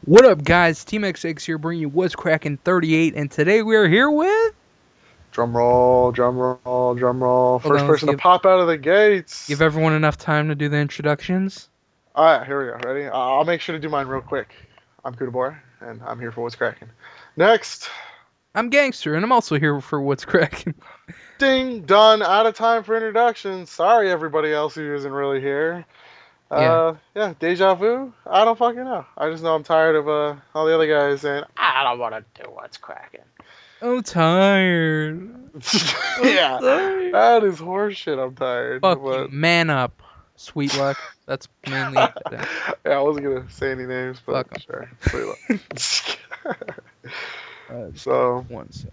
What up, guys? TeamxEggS here, bringing you What's Crackin' 38, and today we are here with... Drum roll, drum roll, drum roll. Hold First on, let's person to pop out of the gates. give everyone enough time to do the introductions. Alright, here we go. Ready? I'll make sure to do mine real quick. I'm Kutabor, and I'm here for What's Crackin'. Next. I'm Gangster, and I'm also here for What's Crackin'. Ding, done. Out of time for introductions. Sorry, everybody else who isn't really here. Yeah. Yeah, deja vu? I don't fucking know. I just know I'm tired of all the other guys saying, I don't want to do What's Crackin'. I'm tired. Yeah, tired. that is horseshit. I'm tired. Fuck but... you. Man up, Sweet Luck. That's mainly it. Yeah, I wasn't going to say any names, but Fuck 'em. sure. Sweet Luck. So, 1 sec.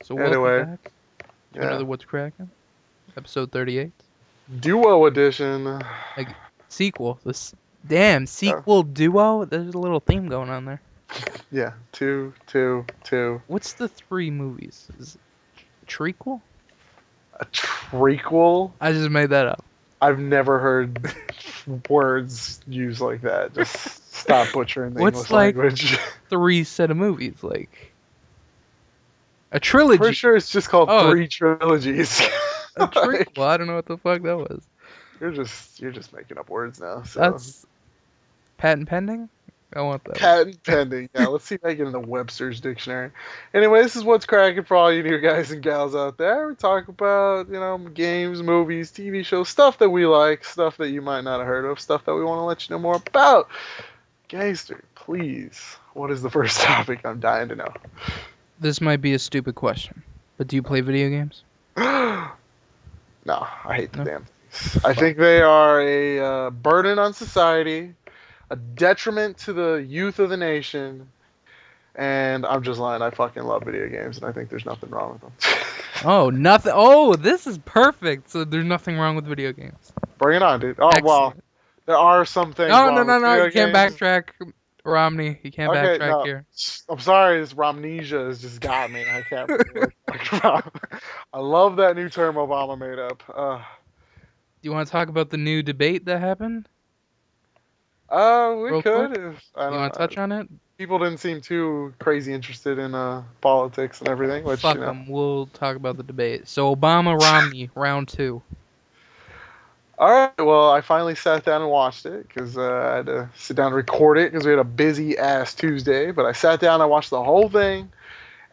So anyway, welcome back to another What's Crackin', episode 38. Duo edition. Sequel. Damn, sequel duo? There's a little theme going on there. Yeah, two. What's the 3 movies? Is it trequel? A trequel? I just made that up. I've never heard words used like that. Just stop butchering the English language. 3 set of movies? Like a trilogy? Pretty sure it's just called 3 trilogies. A trequel? I don't know what the fuck that was. You're just making up words now. So. That's patent pending? I want that. Patent pending. Yeah, let's see if I get in the Webster's dictionary. Anyway, this is What's Crackin' for all you new guys and gals out there. We talk about, games, movies, TV shows, stuff that we like, stuff that you might not have heard of, stuff that we want to let you know more about. Gangster, please, what is the first topic? I'm dying to know. This might be a stupid question, but do you play video games? No, I hate the damn things. I think they are a burden on society, a detriment to the youth of the nation, and I'm just lying. I fucking love video games, and I think there's nothing wrong with them. Oh, nothing. Oh, this is perfect. So there's nothing wrong with video games. Bring it on, dude. Oh, Excellent. Well, there are some things. No. You can't backtrack, Romney. You can't backtrack here. I'm sorry, this Romnesia has just got me. I can't. I love that new term Obama made up. Do you want to talk about the new debate that happened? We could. You want to touch on it? People didn't seem too crazy interested in politics and everything. Which, Fuck them. We'll talk about the debate. So Obama-Romney, round 2. All right. Well, I finally sat down and watched it because I had to sit down and record it because we had a busy-ass Tuesday. But I sat down and I watched the whole thing.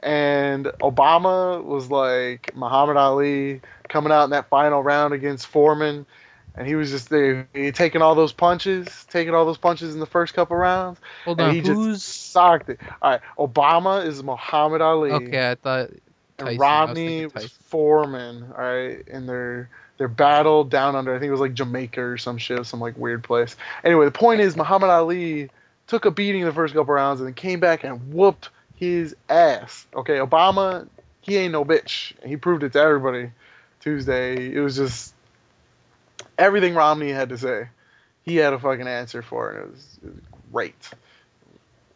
And Obama was like Muhammad Ali coming out in that final round against Foreman. And he was just there, taking all those punches in the first couple rounds. Hold on, who's just socked it. All right, Obama is Muhammad Ali. Okay, I thought Tyson. And Romney was Foreman. All right, and their battle down under, I think it was like Jamaica or some shit, some like weird place. Anyway, the point is Muhammad Ali took a beating in the first couple rounds and then came back and whooped his ass. Okay, Obama, he ain't no bitch. He proved it to everybody Tuesday. It was just everything Romney had to say. He had a fucking answer for it. It was great.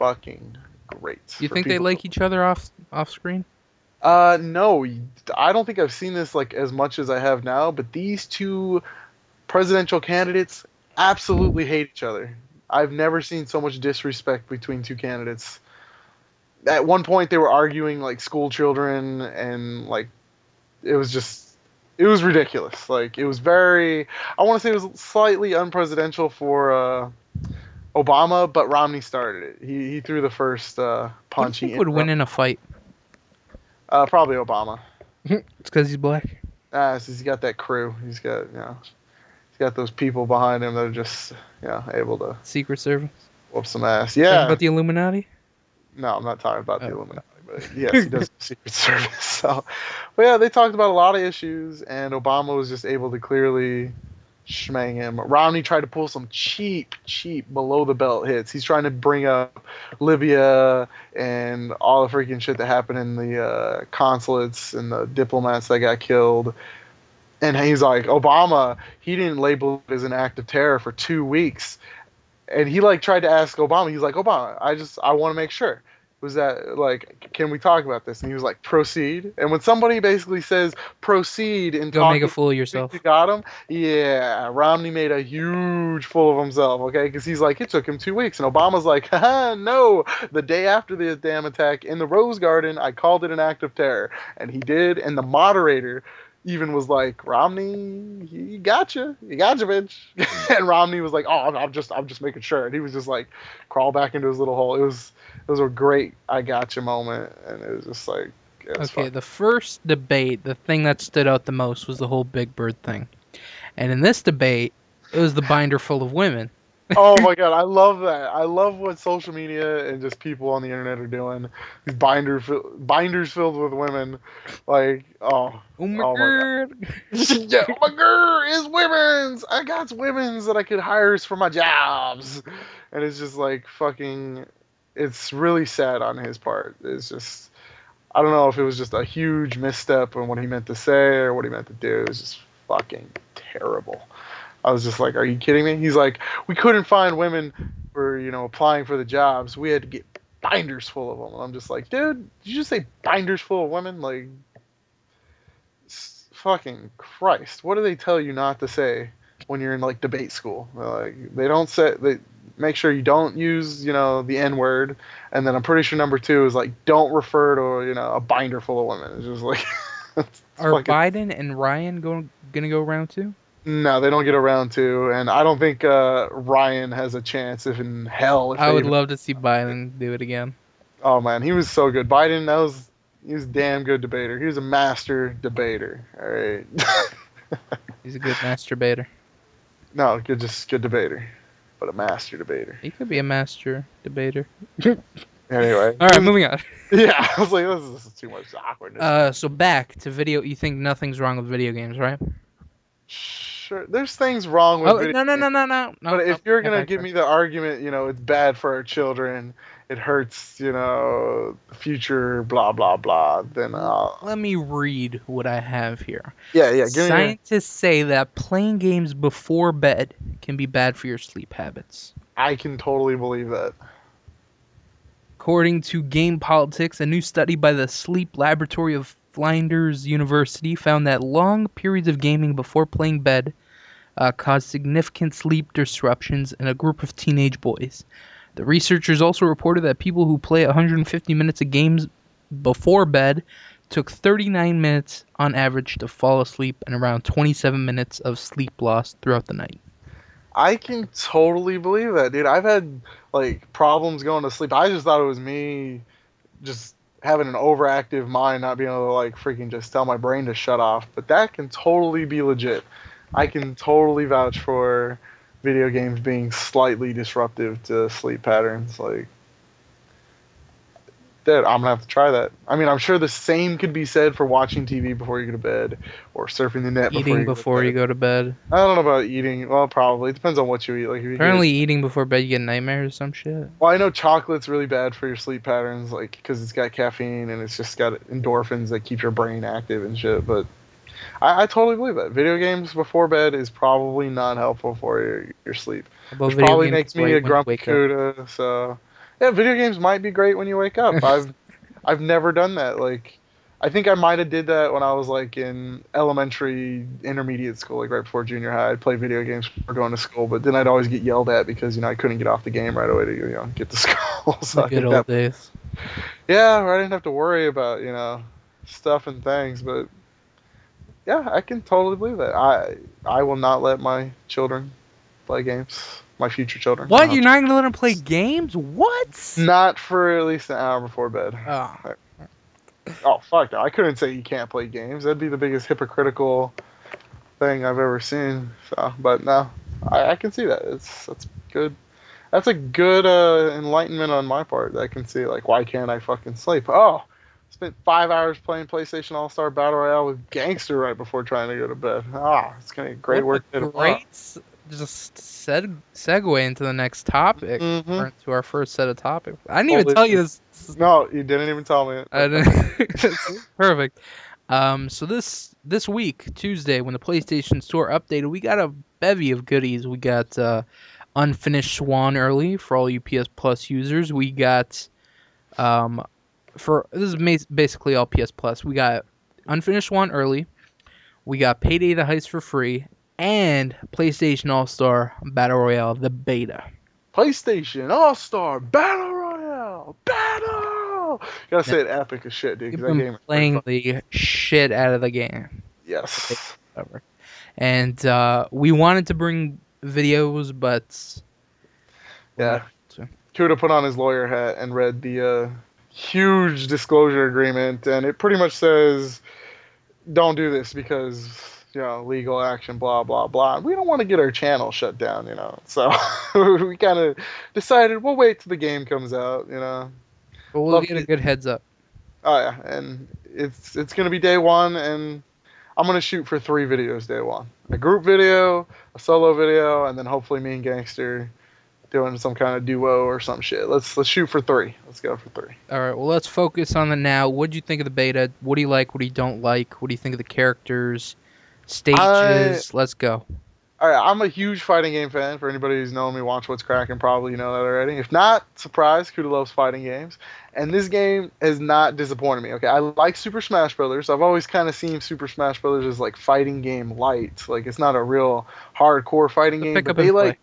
Fucking great. You think they like each other off screen? No. I don't think I've seen this like as much as I have now, but these two presidential candidates absolutely hate each other. I've never seen so much disrespect between two candidates. At one point, they were arguing like school children, and like it was ridiculous. Like it was I want to say it was slightly unpresidential for Obama, but Romney started it. He threw the first punch. Who would win in a fight? Probably Obama. It's because he's black. He's got that crew. He's got he's got those people behind him that are just able to Secret Service. Whoop some ass. Yeah. Talking about the Illuminati? No, I'm not talking about the Illuminati, but yes, he does Secret Service. So, but yeah, they talked about a lot of issues, and Obama was just able to clearly schmang him. Romney tried to pull some cheap below the belt hits. He's trying to bring up Libya and all the freaking shit that happened in the consulates and the diplomats that got killed. And he's like, Obama, he didn't label it as an act of terror for 2 weeks. And he like tried to ask Obama. He's like, Obama, I want to make sure. was that like, can we talk about this? And he was like, proceed. And when somebody basically says proceed in Go make a talking, fool of you yourself. got him. Yeah, Romney made a huge fool of himself. Okay, because he's like, it took him 2 weeks, and Obama's like, haha, no. The day after the damn attack in the Rose Garden, I called it an act of terror, and he did. And the moderator even was like, Romney, he got you, bitch. And Romney was like, oh, I'm just making sure. And he was just like, crawl back into his little hole. It was a great I gotcha moment, and it was just like, it was Okay, fun. the first debate, the thing that stood out the most was the whole Big Bird thing. And in this debate, it was the binder full of women. Oh my god, I love that. I love what social media and just people on the internet are doing. These binders filled with women, like Oh my oh my god. god. Yeah, oh my girl is women's. I got women's that I could hire for my jobs, and it's just like fucking. It's really sad on his part. It's just I don't know if it was just a huge misstep in what he meant to say or what he meant to do. It was just fucking terrible. I was just like, are you kidding me? He's like, we couldn't find women for, applying for the jobs. We had to get binders full of them. And I'm just like, dude, did you just say binders full of women? Like, fucking Christ. What do they tell you not to say when you're in, like, debate school? Like, they don't say, they make sure you don't use, the N word. And then I'm pretty sure number two is, like, don't refer to, a binder full of women. It's just like, it's Are fucking. Biden and Ryan gonna go round two? No, they don't get around to, and I don't think Ryan has a chance. If in hell, if I they would even. love to see Biden do it again. Oh man, he was so good. Biden, he was a damn good debater. He was a master debater. All right. He's a good masturbator. No, just good debater, but a master debater. He could be a master debater. Anyway. All right, moving on. Yeah, I was like, this is too much awkwardness. So back to video. You think nothing's wrong with video games, right? Sure, there's things wrong with Oh video no no games. no no no no. But No, if you're I gonna give backtrack. me the argument, it's bad for our children, it hurts, the future, blah blah blah, then Let me read what I have here. yeah, give me your. Scientists say that playing games before bed can be bad for your sleep habits. I can totally believe that. According to Game Politics, a new study by the Sleep Laboratory of Flinders University found that long periods of gaming before playing bed caused significant sleep disruptions in a group of teenage boys. The researchers also reported that people who play 150 minutes of games before bed took 39 minutes on average to fall asleep and around 27 minutes of sleep loss throughout the night. I can totally believe that, dude. I've had like problems going to sleep. I just thought it was me just having an overactive mind, not being able to like freaking just tell my brain to shut off. But that can totally be legit. I can totally vouch for video games being slightly disruptive to sleep patterns. Like, that I'm gonna have to try that. I mean, I'm sure the same could be said for watching TV before you go to bed, or surfing the net before Eating you go to before you bed. go to bed. I don't know about eating. Well, probably it depends on what you eat. Like if you get. Apparently, eating before bed, you get nightmares or some shit. Well, I know chocolate's really bad for your sleep patterns, like because it's got caffeine and it's just got endorphins that keep your brain active and shit. But I totally believe that video games before bed is probably not helpful for your sleep, About which video probably games makes me right a when you grumpy wake up. cuda. So yeah, video games might be great when you wake up. I've never done that. Like, I think I might have did that when I was like in elementary, intermediate school, like right before junior high. I'd play video games before going to school, but then I'd always get yelled at because I couldn't get off the game right away to get to school. So The I good think old that days. yeah, I didn't have to worry about stuff and things. But yeah, I can totally believe that. I will not let my children play games. My future children. What? You're not gonna let him play games? What? Not for at least an hour before bed. Oh. Oh fuck that! I couldn't say you can't play games. That'd be the biggest hypocritical thing I've ever seen. So, but no, I can see that. That's good. That's a good enlightenment on my part. I can see like why can't I fucking sleep? Oh, spent 5 hours playing PlayStation All Star Battle Royale with Gangster right before trying to go to bed. Ah, it's gonna be a great What work a day tomorrow. great segue into the next topic, Mm-hmm. or into our first set of topics. I didn't even Holy tell you this. No, you didn't even tell me. I didn't. Perfect. So this week, Tuesday, when the PlayStation Store updated, we got a bevy of goodies. We got Unfinished Swan early for all you PS Plus users. We got Um, for this is basically all PS Plus. We got Unfinished One early. We got Payday the Heist for free, and PlayStation All Star Battle Royale the beta. PlayStation All-Star Battle Royale! Battle! Gotta Now, say it epic as shit, dude, we've because that been game is pretty playing fun. the shit out of the game. Yes. Whatever. And we wanted to bring videos, but we're not Yeah. able to. Kuda put on his lawyer hat and read the huge disclosure agreement, and it pretty much says, don't do this because, legal action, blah, blah, blah. We don't want to get our channel shut down, So we kind of decided we'll wait till the game comes out. But we'll Love get a to, good heads up. oh, yeah. And it's going to be day one, and I'm going to shoot for 3 videos day one: a group video, a solo video, and then hopefully me and Gangster doing some kind of duo or some shit. Let's shoot for 3. Let's go for 3. All right, well, let's focus on the now. What do you think of the beta? What do you like? What do you don't like? What do you think of the characters, I stages? Let's go. All right, I'm a huge fighting game fan. For anybody who's known me, watch What's Crackin', probably you know that already. If not, surprise, Kuda loves fighting games, and this game has not disappointed me. Okay, I like Super Smash Brothers. I've always kind of seen Super Smash Brothers as like fighting game light, like it's not a real hardcore fighting So game, pick but up and play.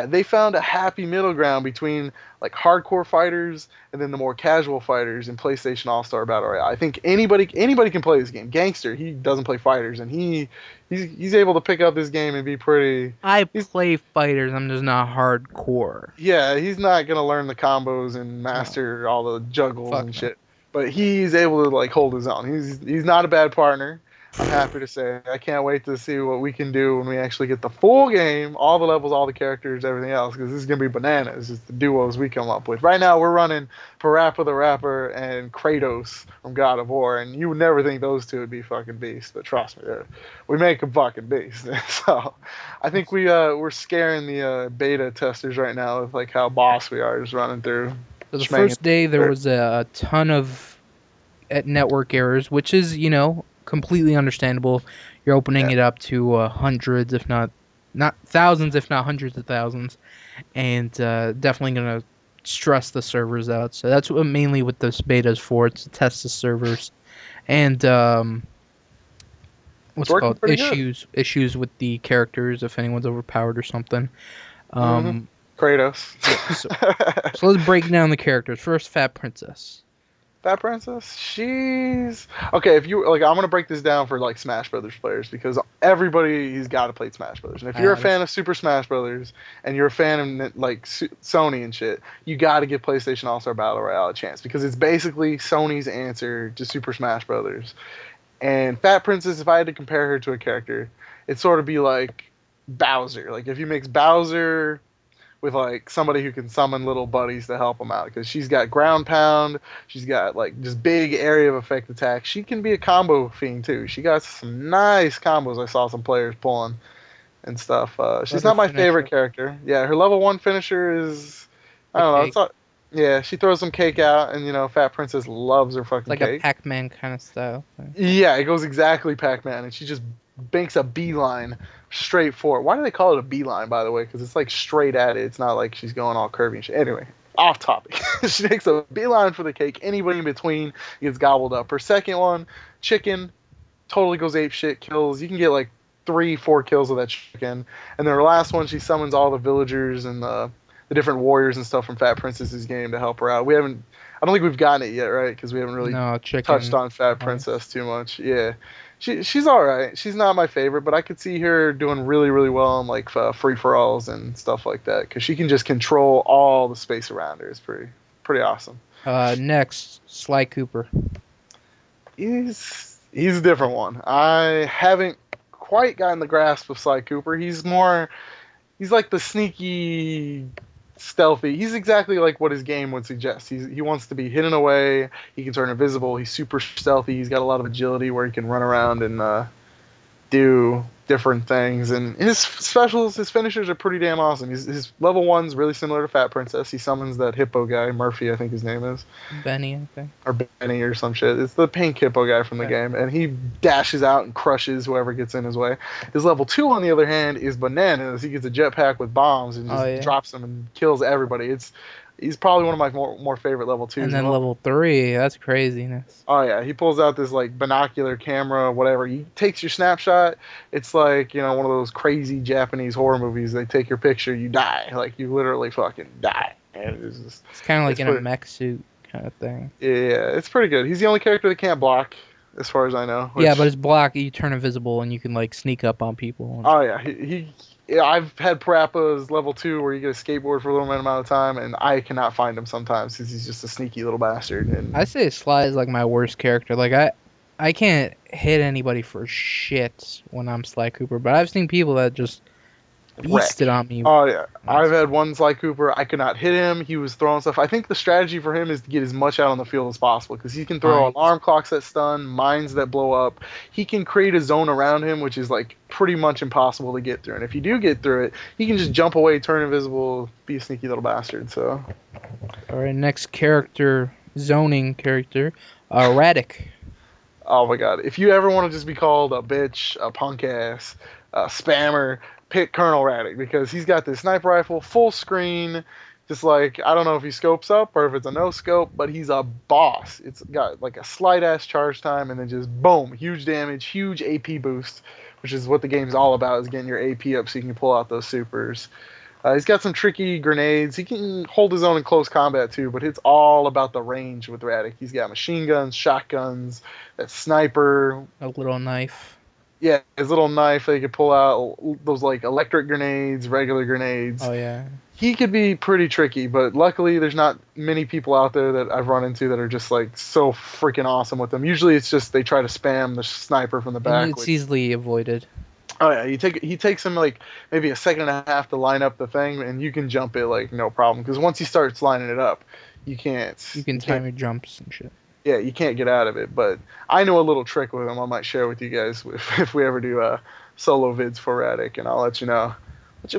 they found a happy middle ground between like hardcore fighters and then the more casual fighters in PlayStation All Star Battle Royale. I think anybody can play this game. Gangster, he doesn't play fighters, and he's able to pick up this game and be pretty. I He's play fighters. I'm just not hardcore. Yeah, he's not gonna learn the combos and No, master all the juggles fuck and no. shit, but he's able to like hold his own. He's not a bad partner. I'm happy to say. I can't wait to see what we can do when we actually get the full game, all the levels, all the characters, everything else, because this is gonna be bananas. It's the duos we come up with. Right now, we're running Parappa the Rapper and Kratos from God of War, and you would never think those two would be fucking beasts, but trust me, we make them fucking beasts. So, I think we're scaring the beta testers right now with like how boss we are, just running through, So the schmanging. first day there was a ton of network errors, which is completely understandable. You're opening Yeah, it up to hundreds, if not thousands, if not hundreds of thousands, and definitely gonna stress the servers out. So that's what mainly what this beta is for. It's to test the servers and it's what's it working called pretty good. issues with the characters if anyone's overpowered or something. hmm Um, Kratos. yeah. So let's break down the characters. First, Fat Princess. Fat Princess, she's okay. If you like, I'm gonna break this down for like Smash Brothers players because everybody's got to play Smash Brothers. And if I you're a have fan of Super Smash Brothers and you're a fan of like Sony and shit, you got to give PlayStation All Star Battle Royale a chance because it's basically Sony's answer to Super Smash Brothers. And Fat Princess, if I had to compare her to a character, it'd sort of be like Bowser. Like if you mix Bowser with like somebody who can summon little buddies to help him out because she's got ground pound, she's got like just big area of effect attack. She can be a combo fiend too. She got some nice combos. I saw some players pulling and stuff. let She's her not my finish favorite her. character. Yeah, her level 1 finisher is I The don't know. cake. It's not. Yeah, she throws some cake out, and Fat Princess loves her It's fucking like a cake. Pac-Man kind of style thing. Yeah, it goes exactly Pac-Man, and she just banks a beeline straight for it. Why do they call it a beeline, by the way? Because it's like straight at it. It's not like she's going all curvy and shit. Anyway, off topic. She makes a beeline for the cake. Anybody in between gets gobbled up. Her second one, chicken, totally goes ape shit, kills. You can get like 3, 4 kills with that chicken. And then her last one, she summons all the villagers and the different warriors and stuff from Fat Princess's game to help her out. We haven't. I don't think we've gotten it yet, right? Because we haven't really No, touched chicken. on Fat Nice. Princess too much. Yeah, she's all right. She's not my favorite, but I could see her doing really really well in like free for alls and stuff like that because she can just control all the space around her. It's pretty awesome. Next, Sly Cooper. He's a different one. I haven't quite gotten the grasp of Sly Cooper. He's like the sneaky stealthy. He's exactly like what his game would suggest. He wants to be hidden away. He can turn invisible. He's super stealthy. He's got a lot of agility where he can run around and do different things. And his specials, his finishers are pretty damn awesome. His level 1's really similar to Fat Princess. He summons that hippo guy, Murphy, I think his name is, Benny, I think. or Benny or some shit. It's the pink hippo guy from the Yeah. game, and he dashes out and crushes whoever gets in his way. His level 2, on the other hand, is bananas. He gets a jetpack with bombs and Oh just yeah. drops them and kills everybody. It's He's probably one of my more favorite level And twos. then level 3, that's craziness. Oh yeah, he pulls out this like binocular camera, whatever. He takes your snapshot. It's like, one of those crazy Japanese horror movies. They take your picture, you die. Like you literally fucking die. And It's kind of like it's in a pretty, mech suit kind of thing. yeah, it's pretty good. He's the only character that can't block, as far as I know. Yeah, but Which, his block, you turn invisible and you can like sneak up on people. oh yeah, yeah, I've had Parappa's level 2 where you get a skateboard for a little amount of time, and I cannot find him sometimes because he's just a sneaky little bastard. I And say Sly is like my worst character. Like I can't hit anybody for shit when I'm Sly Cooper, but I've seen people that just wreck. beasted on me. Oh yeah, I've had one Sly Cooper. I could not hit him. He was throwing stuff. I think the strategy for him is to get as much out on the field as possible because he can throw Mines. alarm clocks that stun, mines that blow up. He can create a zone around him, which is like pretty much impossible to get through. And if you do get through it, he can just jump away, turn invisible, be a sneaky little bastard. So, All right, next character, zoning character, Radic. oh my god, if you ever want to just be called a bitch, a punk ass, a spammer, pick Colonel Raddick because he's got this sniper rifle, full screen. Just like, I don't know if he scopes up or if it's a no scope, but he's a boss. It's got like a slight ass charge time and then just boom, huge damage, huge AP boost, which is what the game's all about, is getting your AP up so you can pull out those supers. He's got some tricky grenades. He can hold his own in close combat too, but it's all about the range with Raddick. He's got machine guns, shotguns, that sniper. A little knife. Yeah, his little knife. They could pull out those like electric grenades, regular grenades. Oh yeah. He could be pretty tricky, but luckily there's not many people out there that I've run into that are just like so freaking awesome with them. Usually it's just they try to spam the sniper from the back. And it's easily avoided. Oh yeah, he takes him like maybe a second and a half to line up the thing, and you can jump it like no problem. Because once he starts lining it up, you can't. You can time your jumps and shit. Yeah, you can't get out of it. But I know a little trick with him. I might share with you guys if we ever do solo vids for Raddick, and I'll let you know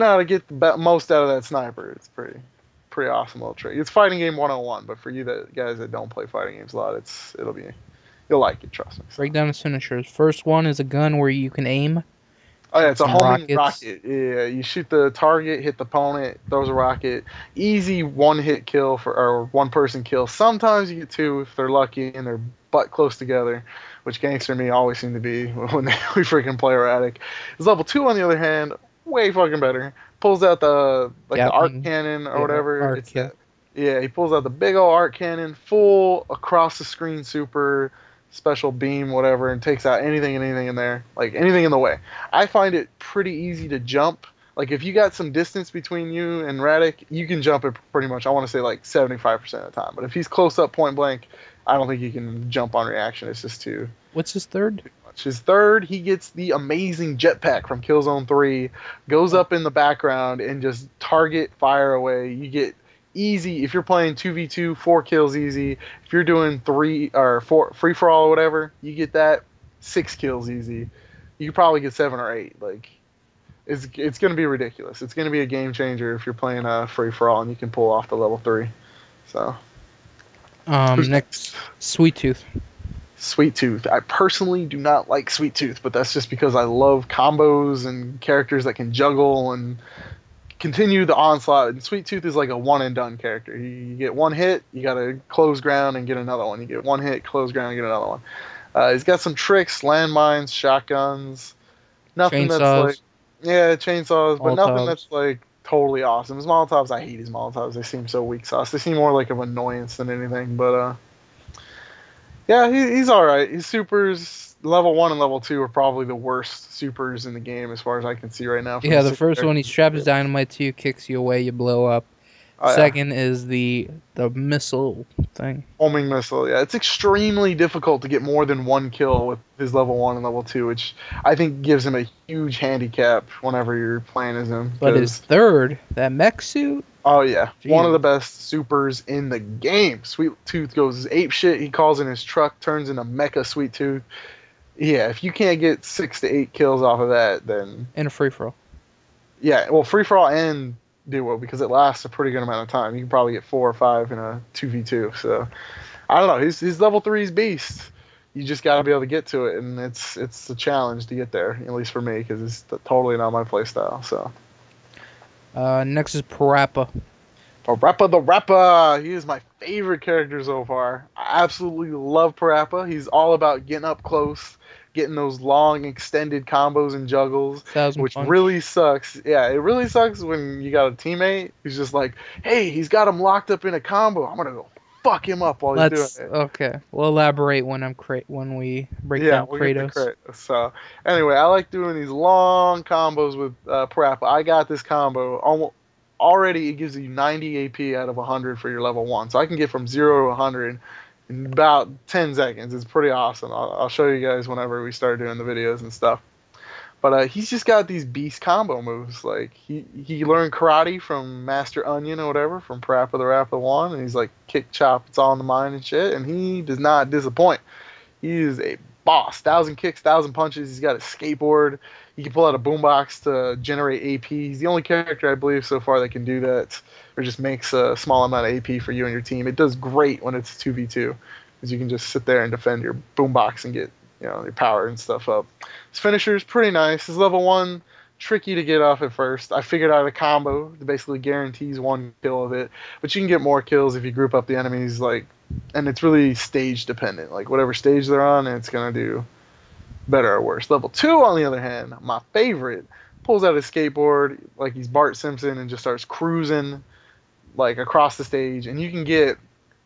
how to get the most out of that sniper. It's pretty awesome little trick. It's fighting game 101, but for you guys that don't play fighting games a lot, you'll like it. Trust me. So. Break down the finishers. First one is a gun where you can aim. Oh yeah, it's a Some homing rockets. rocket. Yeah, you shoot the target, hit the opponent, throws a rocket. Easy one-hit kill or one-person kill. Sometimes you get two if they're lucky and they're butt close together, which Gangster and me always seem to be when we freaking play erratic. His level 2, on the other hand, way fucking better. Pulls out the arc cannon or whatever. Yeah, he pulls out the big old arc cannon, full across the screen super special beam, whatever, and takes out anything in there, like anything in the way. I find it pretty easy to jump. Like if you got some distance between you and Raddick, you can jump it pretty much. I want to say like 75% of the time. But if he's close up, point blank, I don't think he can jump on reaction. It's just too. What's his third? His third, he gets the amazing jetpack from Killzone 3, goes up in the background and just target fire away. You get easy if you're playing 2v2, 4 kills easy. If you're doing 3 or 4 free for all or whatever, you get that 6 kills easy. You could probably get 7 or 8. Like it's going to be ridiculous. It's going to be a game changer if you're playing free for all and you can pull off the level 3. So next, Sweet Tooth. Sweet Tooth. I personally do not like Sweet Tooth, but that's just because I love combos and characters that can juggle and continue the onslaught. And Sweet Tooth is like a one and done character. You get one hit, you gotta close ground and get another one. You get one hit, close ground, and get another one. He's got some tricks, landmines, shotguns, nothing Chainsaws. that's like chainsaws, but nothing Molotovs. that's like totally awesome. His Molotovs, I hate his Molotovs. They seem so weak sauce. They seem more like of annoyance than anything. But yeah, he's all right. His supers, level 1 and level 2 are probably the worst supers in the game as far as I can see right now. Yeah, the first one, he straps dynamite to you, kicks you away, you blow up. Oh, yeah. Second is the missile thing. Homing missile, yeah. It's extremely difficult to get more than one kill with his level 1 and level 2, which I think gives him a huge handicap whenever you're playing as him. But his third, that mech suit, oh yeah, Jeez. One of the best supers in the game. Sweet Tooth goes ape shit. He calls in his truck, turns into Mecha Sweet Tooth. Yeah, if you can't get 6 to 8 kills off of that, then and a free-for-all. yeah, well, free for all and duo because it lasts a pretty good amount of time. You can probably get 4 or 5 in a 2v2. So I don't know. His level 3 is beast. You just got to be able to get to it, and it's a challenge to get there, at least for me, because it's totally not my playstyle. So Next is Parappa. Parappa the Rapper. He is my favorite character so far. I absolutely love Parappa. He's all about getting up close, getting those long extended combos and juggles, Thousand which punch. really sucks. Yeah, it really sucks when you got a teammate who's just like, hey, he's got him locked up in a combo. I'm gonna go fuck him up while he's doing Let's it. okay. We'll elaborate when we break Yeah, down we'll get the Kratos. credit. So, anyway, I like doing these long combos with Parappa. I got this combo. Already, it gives you 90 AP out of 100 for your level 1. So I can get from 0 to 100 in about 10 seconds. It's pretty awesome. I'll show you guys whenever we start doing the videos and stuff. But he's just got these beast combo moves. Like he learned karate from Master Onion or whatever from Parappa the Rapper 1, and he's like kick chop, it's all in the mind and shit. And he does not disappoint. He is a boss. 1,000 kicks, 1,000 punches. He's got a skateboard. He can pull out a boombox to generate AP. He's the only character I believe so far that can do that, or just makes a small amount of AP for you and your team. It does great when it's 2v2, because you can just sit there and defend your boombox and get your power and stuff up. His finisher is pretty nice. His level 1, tricky to get off at first. I figured out a combo that basically guarantees 1 kill of it, but you can get more kills if you group up the enemies, and it's really stage dependent. Like whatever stage they're on, it's gonna do better or worse. Level 2, on the other hand, my favorite, pulls out his skateboard like he's Bart Simpson and just starts cruising like across the stage, and you can get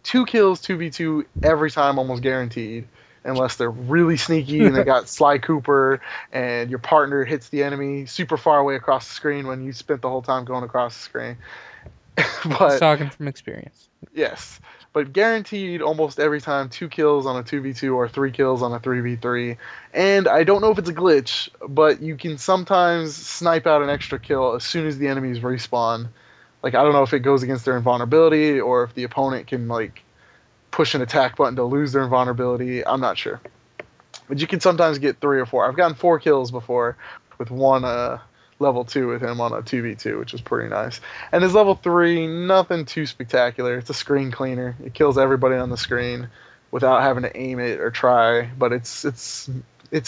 2 kills 2v2 every time, almost guaranteed. Unless they're really sneaky and they got Sly Cooper and your partner hits the enemy super far away across the screen when you spent the whole time going across the screen. He's But talking from experience. yes, but guaranteed almost every time 2 kills on a 2v2 or 3 kills on a 3v3. And I don't know if it's a glitch, but you can sometimes snipe out an extra kill as soon as the enemies respawn. Like I don't know if it goes against their invulnerability or if the opponent can like push an attack button to lose their invulnerability. I'm not sure, but you can sometimes get 3 or 4. I've gotten 4 kills before with one level 2 with him on a 2v2, which was pretty nice. And his level 3, nothing too spectacular. It's a screen cleaner. It kills everybody on the screen without having to aim it or try, but it's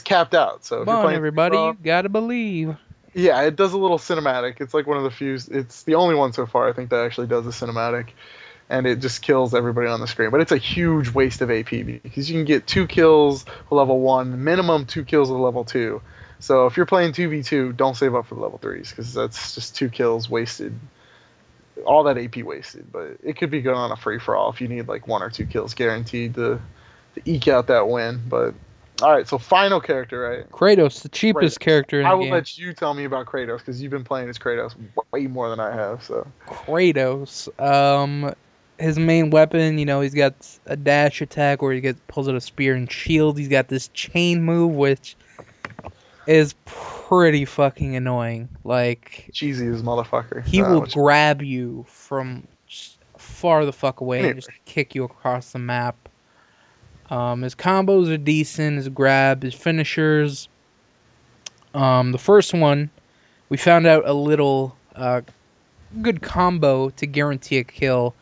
capped out. So if Come you're on, playing free for everybody, you all, gotta believe. yeah, it does a little cinematic. It's like one of the few. It's the only one so far I think that actually does a cinematic, and it just kills everybody on the screen. But it's a huge waste of AP because you can get 2 kills with level 1, minimum 2 kills with level 2. So if you're playing 2v2, don't save up for the level 3s because that's just 2 kills wasted. All that AP wasted. But it could be good on a free for all if you need like 1 or 2 kills guaranteed to eke out that win. But all right, so final character, right? Kratos, the cheapest Kratos. character in I the will game. let you tell me about Kratos because you've been playing as Kratos way more than I have. So Kratos. His main weapon, he's got a dash attack where pulls out a spear and shield. He's got this chain move, which is pretty fucking annoying. Like, cheesy as motherfucker. he will grab you from far the fuck away and just kick you across the map. His combos are decent. His grab, his finishers. The first one, we found out a little good combo to guarantee a kill.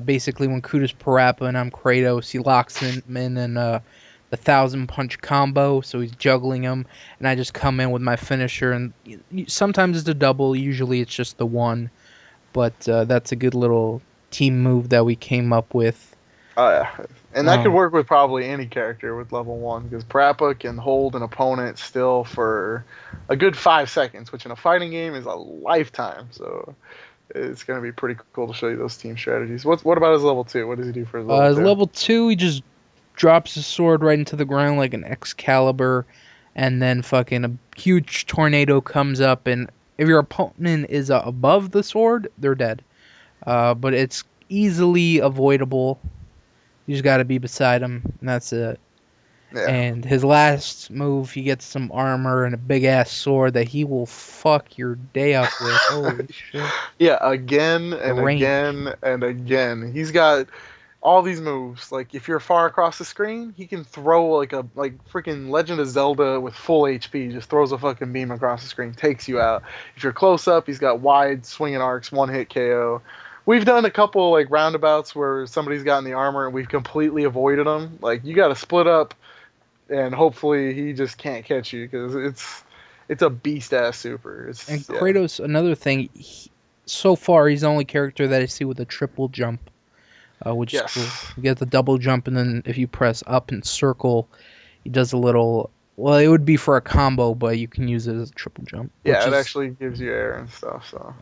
Basically, when Kuda's Parappa and I'm Kratos, he locks him in the 1,000 punch combo, so he's juggling him, and I just come in with my finisher, and sometimes it's a double, usually it's just the one, but that's a good little team move that we came up with. Yeah. And that could work with probably any character with level 1 because Parappa can hold an opponent still for a good 5 seconds, which in a fighting game is a lifetime. So it's going to be pretty cool to show you those team strategies. What about his level 2? What does he do for his level 2? His level 2, he just drops his sword right into the ground like an Excalibur, and then fucking a huge tornado comes up, and if your opponent is above the sword, they're dead. But it's easily avoidable. You just gotta be beside him, and that's it. Yeah. And his last move, he gets some armor and a big ass sword that he will fuck your day up with. Holy shit. Yeah, again and again and again. He's got all these moves. Like if you're far across the screen, he can throw like freaking Legend of Zelda with full HP. Just throws a fucking beam across the screen, takes you out. If you're close up, he's got wide swinging arcs, one hit KO. We've done a couple like roundabouts where somebody's gotten the armor and we've completely avoided them. Like you got to split up, and hopefully he just can't catch you because it's a beast ass super. And Kratos, another thing. so far he's the only character that I see with a triple jump, which is cool. Yes. You get the double jump, and then if you press up and circle, he does a little. Well, it would be for a combo, but you can use it as a triple jump, which Yeah, it is actually gives you air and stuff. So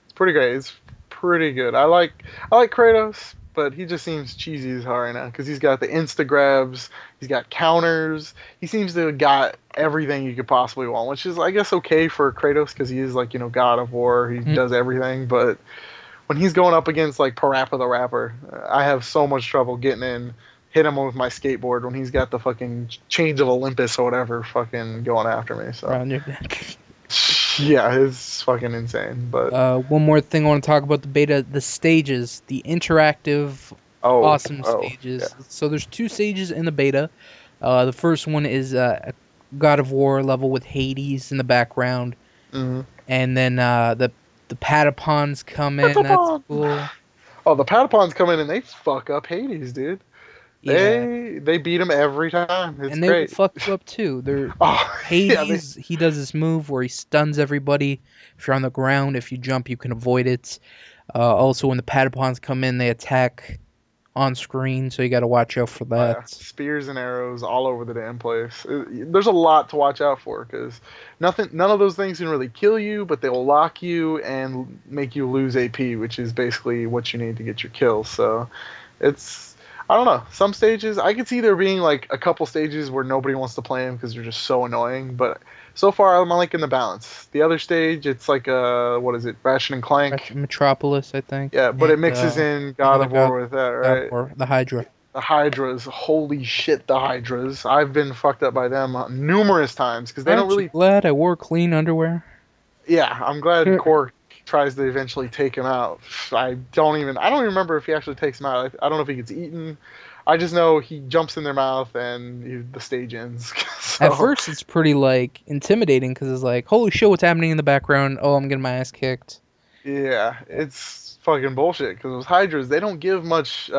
it's pretty great. It's pretty good. I like Kratos, but he just seems cheesy as hell right now because he's got the insta grabs, he's got counters. He seems to have got everything you could possibly want, which is I guess okay for Kratos because he is like God of War. He Mm. does everything, but when he's going up against like Parappa the Rapper, I have so much trouble getting in. Hit him with my skateboard when he's got the fucking chains of Olympus or whatever fucking going after me. So around your neck. yeah, it's fucking insane. But One more thing I want to talk about the beta: the stages, the interactive, awesome stages. yeah. So there's 2 stages in the beta. The first one is a God of War level with Hades in the background, Mm-hmm. and then the Patapons come in. That's cool. Oh, the Patapons come in and they fuck up Hades, dude. Yeah, They beat him every time. It's and they will great. fuck you up too. They're Oh, yeah, Hades. He does this move where he stuns everybody. If you're on the ground, if you jump, you can avoid it. Also, when the Patapons come in, they attack on screen, so you got to watch out for oh, yeah. that. Spears and arrows all over the damn place. There's a lot to watch out for because none of those things can really kill you, but they will lock you and make you lose AP, which is basically what you need to get your kills. So it's I don't know. Some stages I could see there being like a couple stages where nobody wants to play them because they're just so annoying. But so far I'm liking the balance. The other stage it's like what is it, Ratchet and Clank? Metropolis, I think. Yeah, but it And, mixes in God another of War God, with that, God right? of War, the Hydra. The Hydras, holy shit, the Hydras. I've been fucked up by them numerous times because they don't Aren't you really. glad I wore clean underwear? Yeah, I'm glad Cork tries to eventually take him out. I don't even remember if he actually takes him out. I don't know if he gets eaten. I just know he jumps in their mouth and the stage ends. So, At first, it's pretty like intimidating because it's like, holy shit, what's happening in the background? Oh, I'm getting my ass kicked. yeah, it's fucking bullshit because those Hydras, they don't give much.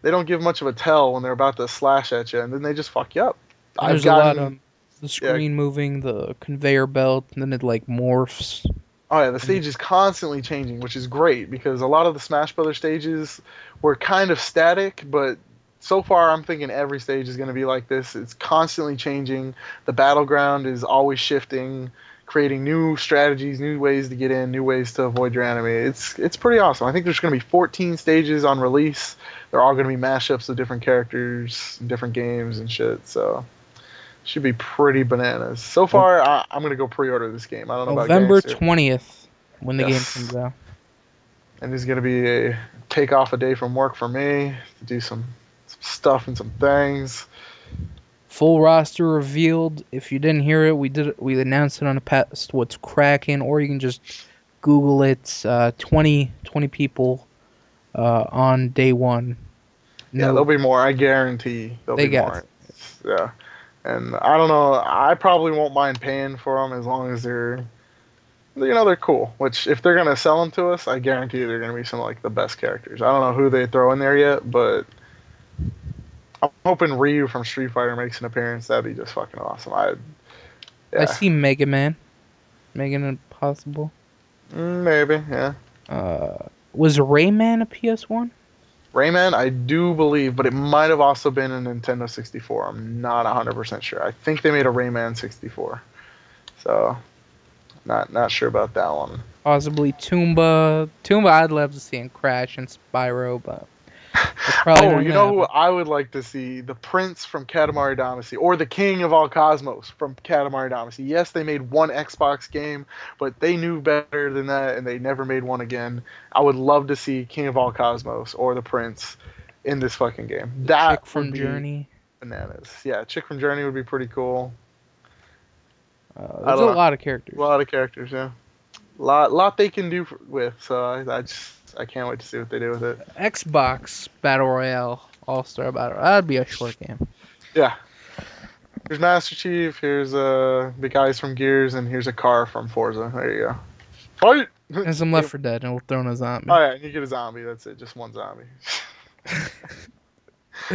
They don't give much of a tell when they're about to slash at you, and then they just fuck you up. And I've there's a lot gotten of the yeah. screen moving, the conveyor belt, and then it like morphs. Oh yeah, the stage is constantly changing, which is great because a lot of the Smash Brothers stages were kind of static, but so far I'm thinking every stage is going to be like this. It's constantly changing. The battleground is always shifting, creating new strategies, new ways to get in, new ways to avoid your enemy. It's pretty awesome. I think there's going to be 14 stages on release. They're all going to be mashups of different characters, different games and shit. So should be pretty bananas. So far, I'm going to go pre-order this game. I don't know about November gangster. 20th, when the game Yes. comes out. And it's gonna be a take off a day from work for me to do some stuff and some things. Full roster revealed. If you didn't hear it, we announced it on the past. What's Crackin, or you can just Google it. 20 people on day one. Yeah, there'll be more. I guarantee there'll They be got more. Yeah, and I don't know. I probably won't mind paying for them as long as they're cool. Which if they're gonna sell them to us, I guarantee they're gonna be some of like the best characters. I don't know who they throw in there yet, but I'm hoping Ryu from Street Fighter makes an appearance. That'd be just fucking awesome. I Yeah, see Mega Man. Mega Man Impossible. maybe, yeah. Was Rayman a PS1? Rayman, I do believe, but it might have also been a Nintendo 64. I'm not 100% sure. I think they made a Rayman 64. So, not sure about that one. Possibly Toomba. Toomba I'd love to see in Crash and Spyro, but it's probably Oh, not you gonna know who happen. I would like to see? The Prince from Katamari Damacy, or the King of all Cosmos from Katamari Damacy. Yes, they made one Xbox game, but they knew better than that, and they never made one again. I would love to see King of all Cosmos or the Prince in this fucking game. That Chick from would be Journey. bananas. Yeah, Chick from Journey would be pretty cool. I There's a don't know. lot of characters. A lot of characters, yeah. Lot they can do with. So I can't wait to see what they do with it. Xbox Battle Royale, All-Star Battle. That'd be a short game. Yeah. Here's Master Chief. Here's the guys from Gears, and here's a car from Forza. There you go. Fight. And some Left 4 Dead, and we'll throw in a zombie. Oh yeah, and you get a zombie. That's it. Just one zombie.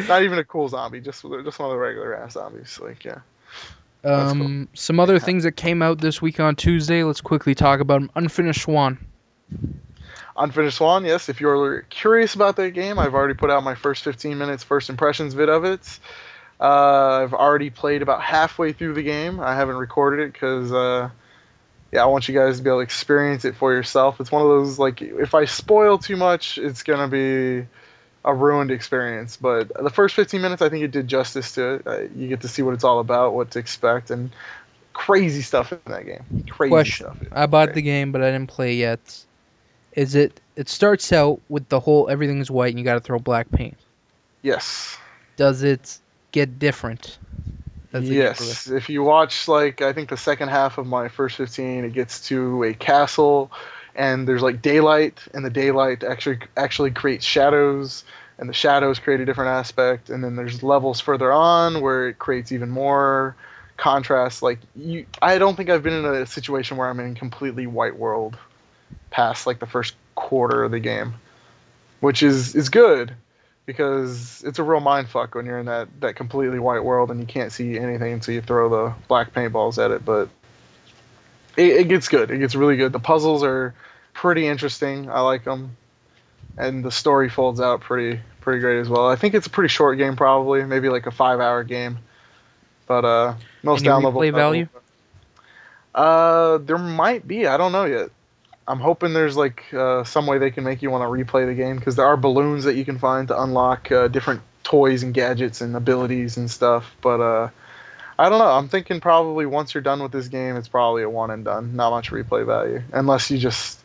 Not even a cool zombie. Just one of the regular ass zombies. Like yeah. That's cool. Some other things that came out this week on Tuesday. Let's quickly talk about them. Unfinished Swan. Unfinished Swan, yes. If you're curious about that game, I've already put out my first 15 minutes, first impressions vid of it. I've already played about halfway through the game. I haven't recorded it because, yeah, I want you guys to be able to experience it for yourself. It's one of those, like, if I spoil too much, it's going to be a ruined experience. But the first 15 minutes, I think it did justice to it. You get to see what it's all about, what to expect, and crazy stuff in that game. Crazy stuff. Question. I bought the game, but I didn't play yet. Is it starts out with the whole everything's white and you got to throw black paint. Yes. Does it get different as the game Yes. If you watch, like, I think the second half of my first 15, it gets to a castle, and there's like daylight, and the daylight actually creates shadows, and the shadows create a different aspect, and then there's levels further on where it creates even more contrast. Like, I don't think I've been in a situation where I'm in a completely white world past like the first quarter of the game, which is good because it's a real mind fuck when you're in that completely white world and you can't see anything until you throw the black paintballs at it. But it gets good. It gets really good. The puzzles are pretty interesting. I like them, and the story folds out pretty great as well. I think it's a pretty short game, probably maybe like a 5-hour game. But most Any downloadable. replay value? There might be. I don't know yet. I'm hoping there's like some way they can make you want to replay the game, because there are balloons that you can find to unlock different toys and gadgets and abilities and stuff. But I don't know. I'm thinking probably once you're done with this game, it's probably a one and done. Not much replay value, unless you just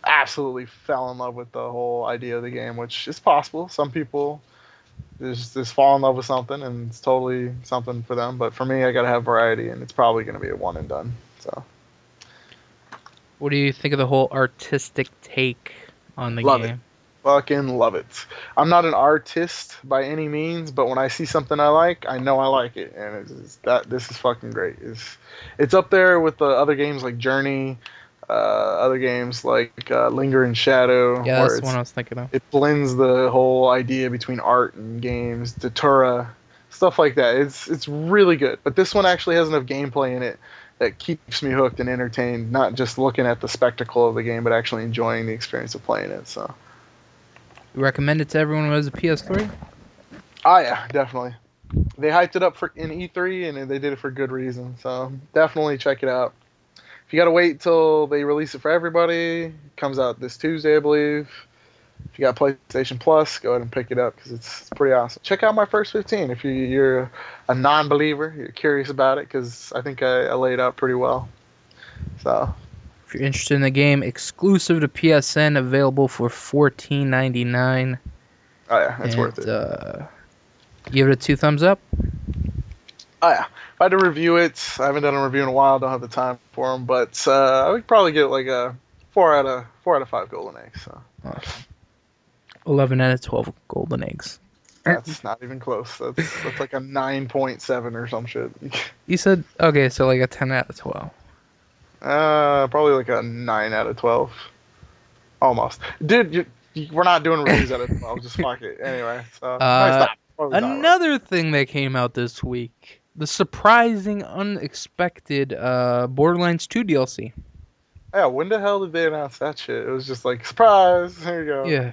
absolutely fell in love with the whole idea of the game, which is possible. Some people just fall in love with something and it's totally something for them. But for me, I gotta have variety, and it's probably gonna be a one and done. So. What do you think of the whole artistic take on the Love game? it. Fucking love it. I'm not an artist by any means, but when I see something I like, I know I like it, and this is fucking great. It's up there with the other games like Journey, other games like Linger in Shadow, Yeah, where that's the one I was thinking of. it blends the whole idea between art and games, Datura, stuff like that. It's really good. But this one actually has enough gameplay in it that keeps me hooked and entertained, not just looking at the spectacle of the game, but actually enjoying the experience of playing it. So, You recommend it to everyone who has a PS3? oh yeah, definitely. They hyped it up in E3, and they did it for good reason. So definitely check it out. If you gotta wait till they release it for everybody, it comes out this Tuesday, I believe. If you got PlayStation Plus, go ahead and pick it up because it's pretty awesome. Check out my first 15 if you're a non-believer, you're curious about it, because I think I laid out pretty well. So, If you're interested in the game, exclusive to PSN, available for $14.99. oh yeah, it's worth it. Give it a 2 thumbs up. Oh yeah, if I had to review it, I haven't done a review in a while. Don't have the time for them, but I would probably get like a 4 out of 5 golden eggs. So. Awesome. 11 out of 12 golden eggs. That's not even close. That's like a 9.7 or some shit. You said, okay, so like a 10 out of 12. Probably like a 9 out of 12. Almost. Dude, we're not doing reviews out of 12. Just fuck it. Anyway, so nice stop. Another thing that came out this week, the surprising, unexpected Borderlands 2 DLC. Yeah, when the hell did they announce that shit? It was just like, surprise, here you go. Yeah.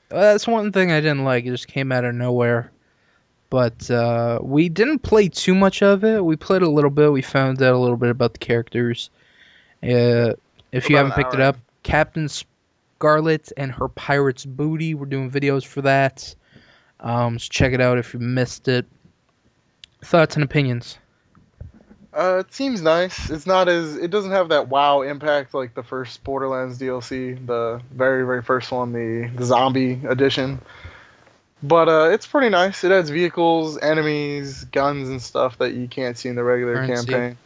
That's one thing I didn't like. It just came out of nowhere. But we didn't play too much of it. We played a little bit. We found out a little bit about the characters. If you haven't picked it up, Captain Scarlet and her pirate's booty. We're doing videos for that. So check it out if you missed it. Thoughts and opinions? It seems nice. It doesn't have that wow impact like the first Borderlands DLC, the very, very first one, the zombie edition. But it's pretty nice. It adds vehicles, enemies, guns, and stuff that you can't see in the regular campaign.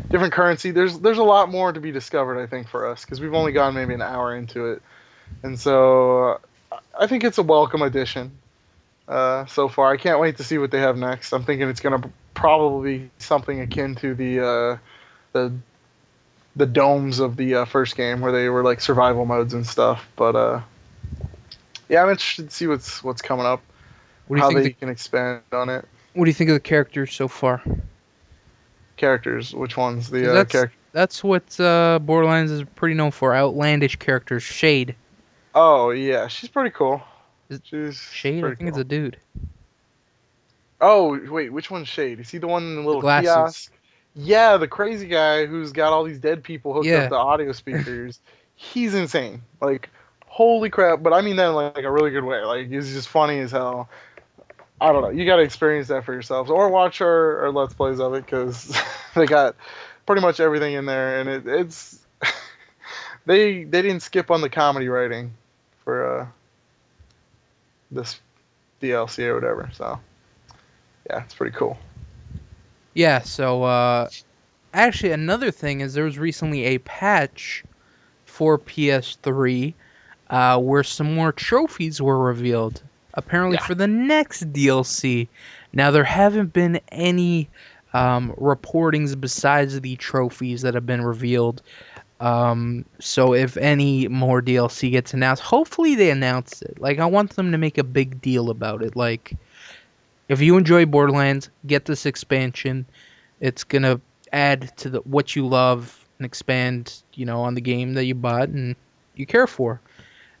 Different currency. There's a lot more to be discovered, I think, for us, because we've only gone maybe an hour into it. And so I think it's a welcome addition so far. I can't wait to see what they have next. I'm thinking it's going to probably be something akin to the domes of the first game, where they were like survival modes and stuff. But yeah, I'm interested to see what's coming up. How they can expand on it. What do you think of the characters so far? Characters? Which ones? The characters That's what Borderlands is pretty known for. Outlandish characters. Shade. Oh yeah, she's pretty cool. Is it She's Shade? I pretty think it's cool. a dude. Oh wait, which one's Shade? Is he the one in the The little glasses. kiosk? Yeah, the crazy guy who's got all these dead people hooked up Yeah. to audio speakers. He's insane. Like, holy crap! But I mean that in like a really good way. Like, he's just funny as hell. I don't know. You got to experience that for yourselves, or watch our let's plays of it because they got pretty much everything in there, and it's they didn't skip on the comedy writing for this DLC or whatever. So yeah, it's pretty cool. Yeah, so actually another thing is there was recently a patch for PS3 where some more trophies were revealed. Apparently Yeah, for the next DLC. Now there haven't been any reportings besides the trophies that have been revealed. So if any more DLC gets announced, hopefully they announce it. Like I want them to make a big deal about it. Like if you enjoy Borderlands, get this expansion. It's gonna add to the what you love and expand, on the game that you bought and you care for.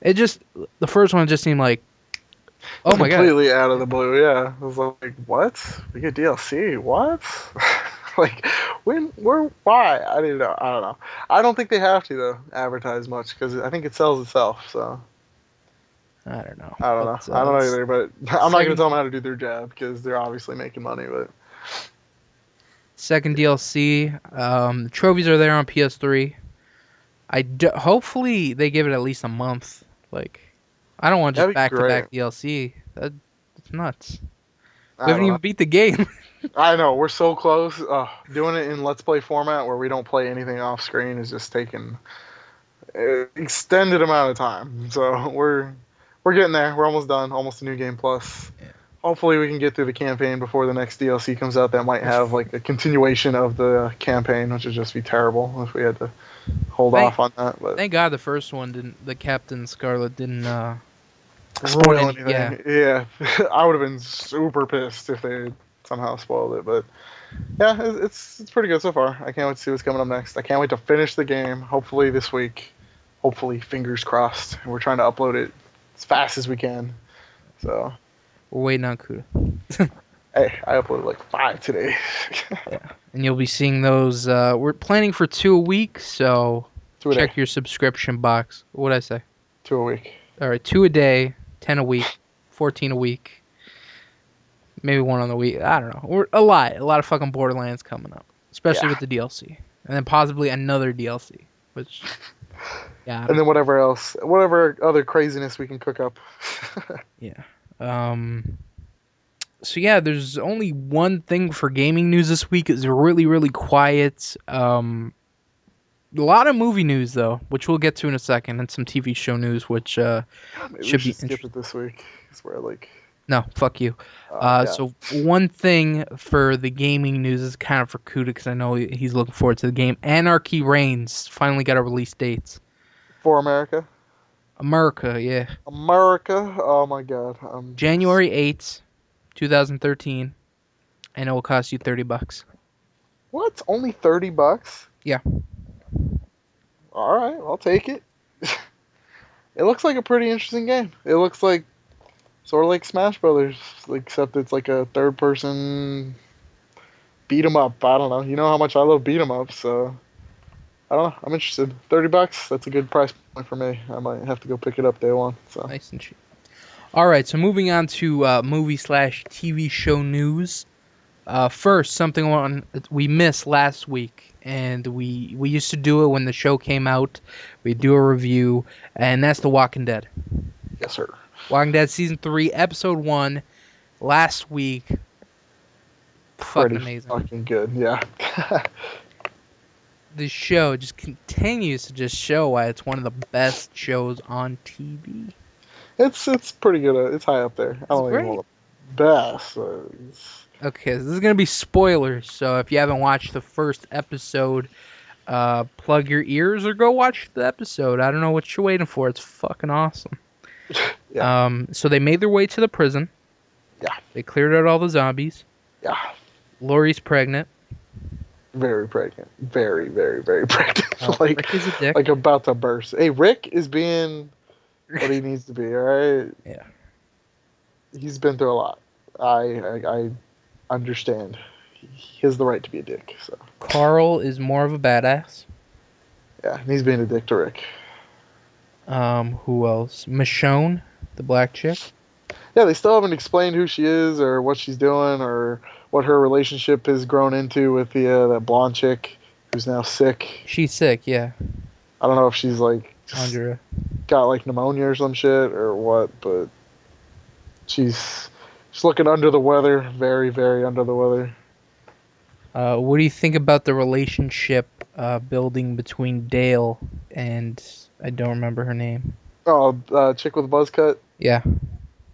It just the first one just seemed like, it was oh my god, completely out of the blue. Yeah, I was like, what? We get DLC? What? Like, when? Where? Why? I didn't know. I don't know. I don't think they have to though advertise much because I think it sells itself. So I don't know, I don't but know. I don't know either. But I'm not gonna second tell them how to do their job because they're obviously making money. But second DLC, the trophies are there on PS3. Hopefully they give it at least a month. Like I don't want just that'd be back to great. back DLC. That's nuts. We I haven't don't even know. beat the game. I know we're so close. Doing it in Let's Play format where we don't play anything off screen is just taking extended amount of time. So we're getting there. We're almost done. Almost a new game plus. Yeah. Hopefully we can get through the campaign before the next DLC comes out. That might have like a continuation of the campaign, which would just be terrible if we had to hold Thank off on that. But thank God the first one didn't. The Captain Scarlet didn't ruin spoil any. Yeah, anything, yeah, I would have been super pissed if they had somehow spoiled it. But yeah, it's pretty good so far. I can't wait to see what's coming up next. I can't wait to finish the game. Hopefully this week. Hopefully, fingers crossed. We're trying to upload it as fast as we can. So, we're waiting on Kuda. hey, I uploaded like 5 today. Yeah, and you'll be seeing those. We're planning for 2 a week, so 2 a day. check your subscription box. What'd I say? 2 a week. All right, 2 a day, 10 a week, 14 a week, maybe one on the week. I don't know. We're a lot of fucking Borderlands coming up, especially Yeah. with the DLC, and then possibly another DLC. Which, yeah, I And don't, then whatever else, whatever other craziness we can cook up. yeah. So yeah, there's only one thing for gaming news this week. It's really really quiet. A lot of movie news though, which we'll get to in a second, and some TV show news, which Maybe we should be should skip interesting. it this week. Cause we're like, No, fuck you. yeah. So one thing for the gaming news is kind of for Kuda because I know he's looking forward to the game. Anarchy Reigns finally got a release date. For America. America, yeah, America. Oh my God. January 8th, 2013, and it will cost you $30. What? Only $30? Yeah. All right, I'll take it. It looks like a pretty interesting game. It looks like sort of like Smash Brothers, like, except it's like a third person beat 'em up. I don't know. You know how much I love beat 'em ups, so I don't know. I'm interested. $30. That's a good price point for me. I might have to go pick it up day one. So Nice and cheap. All right, so moving on to movie/TV show news. First, something we missed last week, and we used to do it when the show came out. We do a review, and that's The Walking Dead. yes, sir. Walking Dead season 3, episode 1, last week. Fucking Pretty amazing. fucking good. Yeah. The show just continues to just show why it's one of the best shows on TV. It's pretty good. It's high up there. I don't even Great. want the best. Okay, so this is gonna be spoilers. So if you haven't watched the first episode, plug your ears or go watch the episode. I don't know what you're waiting for. It's fucking awesome. Yeah. So they made their way to the prison. Yeah. They cleared out all the zombies. Yeah. Lori's pregnant. very pregnant, very, very, very pregnant, Rick is a dick. like about to burst. Hey, Rick is being what he needs to be. All right, Yeah. he's been through a lot. I understand. He has the right to be a dick. So Carl is more of a badass. yeah, he's being a dick to Rick. Who else? Michonne, the black chick. Yeah, they still haven't explained who she is or what she's doing or what her relationship has grown into with the that blonde chick who's now sick. She's sick, yeah. I don't know if she's like just Andrea. got like pneumonia or some shit or what, but she's looking under the weather, very, very under the weather. What do you think about the relationship building between Dale and I don't remember her name? Oh, chick with a buzz cut. Yeah.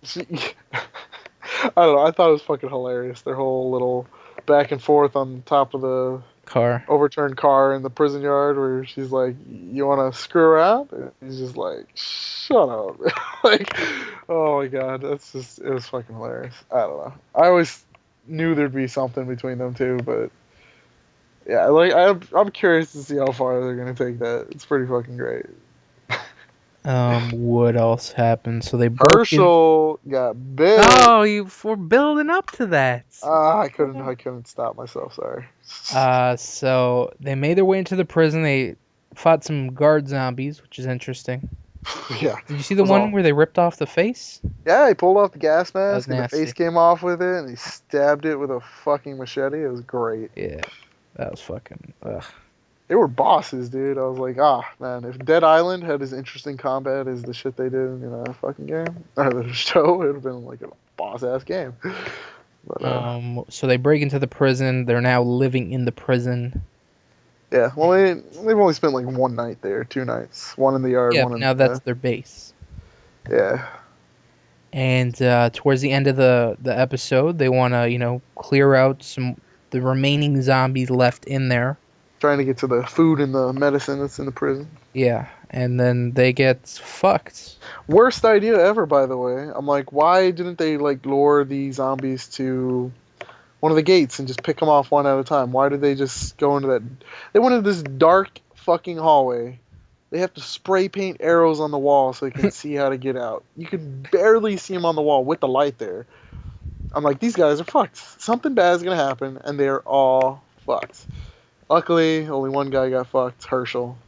She, I don't know. I thought it was fucking hilarious. Their whole little back and forth on top of the Car. overturned car in the prison yard, where she's like, "You want to screw around?" And he's just like, "Shut up!" Like, oh my god, it was fucking hilarious. I don't know. I always knew there'd be something between them two, but yeah, like I'm curious to see how far they're gonna take that. It's pretty fucking great. What else happened? So they broke in. Herschel got bit. Oh, we're building up to that. I couldn't stop myself. Sorry. So they made their way into the prison. They fought some guard zombies, which is interesting. Yeah. Did you see the one where they ripped off the face? Yeah, he pulled off the gas mask and the nasty. face came off with it, and he stabbed it with a fucking machete. It was great. Yeah, that was fucking. Ugh. They were bosses, dude. I was like, man, if Dead Island had as interesting combat as the shit they did in a fucking game or the show, it would have been like a boss ass game. But, So they break into the prison. They're now living in the prison. yeah, well, they've only spent like 1 night there, 2 nights, one in the yard, Yeah, one in now that's their base. Yeah. And towards the end of the episode, they want to clear out the remaining zombies left in there. Trying to get to the food and the medicine that's in the prison. Yeah, and then they get fucked. Worst idea ever, by the way. I'm like, why didn't they like lure the zombies to one of the gates and just pick them off one at a time? Why did they just go into that? They went into this dark fucking hallway. They have to spray paint arrows on the wall so they can see how to get out. You could barely see them on the wall with the light there. I'm like, these guys are fucked. Something bad is gonna happen, and they're all fucked. Luckily, only one guy got fucked, Herschel.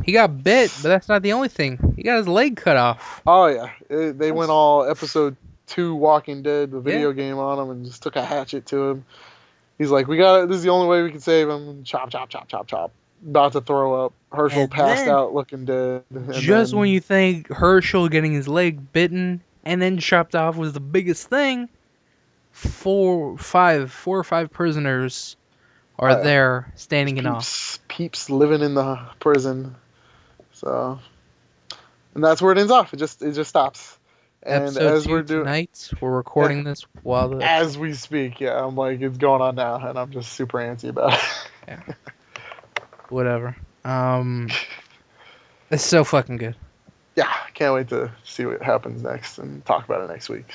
He got bit, but that's not the only thing. He got his leg cut off. Oh, yeah. They went all episode 2 Walking Dead, the video game on him, and just took a hatchet to him. He's like, this is the only way we can save him. Chop, chop, chop, chop, chop. About to throw up. Herschel passed out looking dead. When you think Herschel getting his leg bitten and then chopped off was the biggest thing, 4 or 5 prisoners are there standing in awe. Peeps living in the prison. So, and that's where it ends off. It just stops. And Episode as 2 we're doing tonight, we're recording this while as we speak. Yeah, I'm like, it's going on now, and I'm just super antsy about it. Yeah. Whatever. It's so fucking good. Yeah, can't wait to see what happens next and talk about it next week.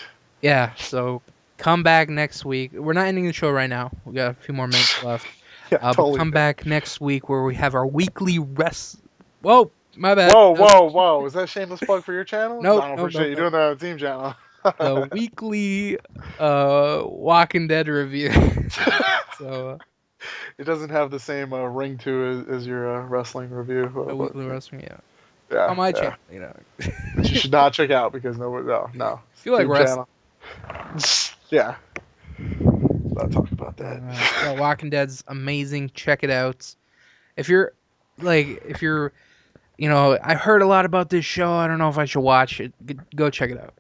Yeah, so come back next week. We're not ending the show right now. We got a few more minutes left. Yeah, totally. But come back next week where we have our weekly rest. Whoa, my bad. Whoa! Is that a shameless plug for your channel? Nope, I don't appreciate you doing that on the team channel. The weekly Walking Dead review. So it doesn't have the same ring to it as your wrestling review. Weekly wrestling, yeah. Yeah, on my channel, Which you should not check out because no. If you like wrestling, yeah. Not talk about that. Walking Dead's amazing. Check it out. If you're, I heard a lot about this show. I don't know if I should watch it. Go check it out.